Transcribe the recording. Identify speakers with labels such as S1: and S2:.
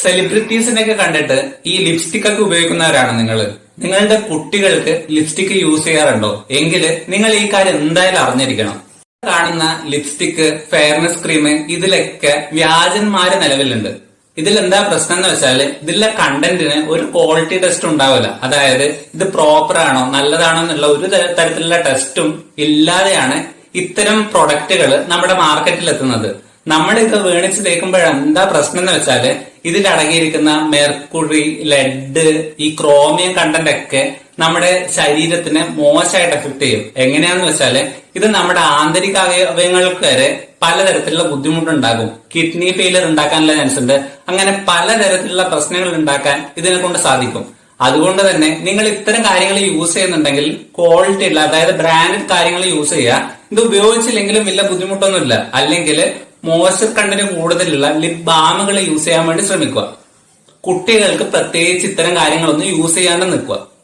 S1: സെലിബ്രിറ്റീസിനൊക്കെ കണ്ടിട്ട് ഈ ലിപ്സ്റ്റിക് ഒക്കെ ഉപയോഗിക്കുന്നവരാണ് നിങ്ങൾ. നിങ്ങളുടെ കുട്ടികൾക്ക് ലിപ്സ്റ്റിക് യൂസ് ചെയ്യാറുണ്ടോ? എങ്കിൽ നിങ്ങൾ ഈ കാര്യം എന്തായാലും അറിഞ്ഞിരിക്കണം. കാണുന്ന ലിപ്സ്റ്റിക്, ഫെയർനെസ് ക്രീം, ഇതിലൊക്കെ വ്യാജന്മാര് നിലവിലുണ്ട്. ഇതിൽ എന്താ പ്രശ്നം എന്ന് വെച്ചാൽ ഇതിലെ കണ്ടന്റിന് ഒരു ക്വാളിറ്റി ടെസ്റ്റ് ഉണ്ടാവില്ല. അതായത് ഇത് പ്രോപ്പർ ആണോ നല്ലതാണോ എന്നുള്ള ഒരു തരത്തിലുള്ള ടെസ്റ്റും ഇല്ലാതെയാണ് ഇത്തരം പ്രൊഡക്റ്റുകൾ നമ്മുടെ മാർക്കറ്റിൽ എത്തുന്നത്. നമ്മളിത് മേടിച്ച് തേക്കുമ്പോഴാണ് എന്താ പ്രശ്നം എന്ന് വെച്ചാല് ഇതിലടങ്ങിയിരിക്കുന്ന മെർക്കുറി, ലെഡ്, ഈ ക്രോമിയം കണ്ടന്റ് ഒക്കെ നമ്മുടെ ശരീരത്തിന് മോശമായിട്ട് എഫക്ട് ചെയ്യും. എങ്ങനെയാന്ന് വെച്ചാല് ഇത് നമ്മുടെ ആന്തരിക അവയവങ്ങൾക്ക് വരെ പലതരത്തിലുള്ള ബുദ്ധിമുട്ടുണ്ടാകും. കിഡ്നി ഫെയിലിയർ ഉണ്ടാക്കാനുള്ള ചാൻസ് ഉണ്ട്. അങ്ങനെ പലതരത്തിലുള്ള പ്രശ്നങ്ങൾ ഉണ്ടാക്കാൻ ഇതിനെ കൊണ്ട് സാധിക്കും. അതുകൊണ്ട് തന്നെ നിങ്ങൾ ഇത്തരം കാര്യങ്ങൾ യൂസ് ചെയ്യുന്നുണ്ടെങ്കിൽ ക്വാളിറ്റി ഉള്ള, അതായത് ബ്രാൻഡഡ് കാര്യങ്ങൾ യൂസ് ചെയ്യുക. ഇത് ഉപയോഗിച്ചില്ലെങ്കിലും വലിയ ബുദ്ധിമുട്ടൊന്നുമില്ല. അല്ലെങ്കിൽ മോയ്സ്ചർ കണ്ടന്റ് കൂടുതലുള്ള ലിപ് ബാമുകൾ യൂസ് ചെയ്യാൻ വേണ്ടി ശ്രമിക്കുക. കുട്ടികൾക്ക് പ്രത്യേകിച്ച് ഇത്തരം കാര്യങ്ങളൊന്നും യൂസ് ചെയ്യാണ്ട് നിൽക്കുക.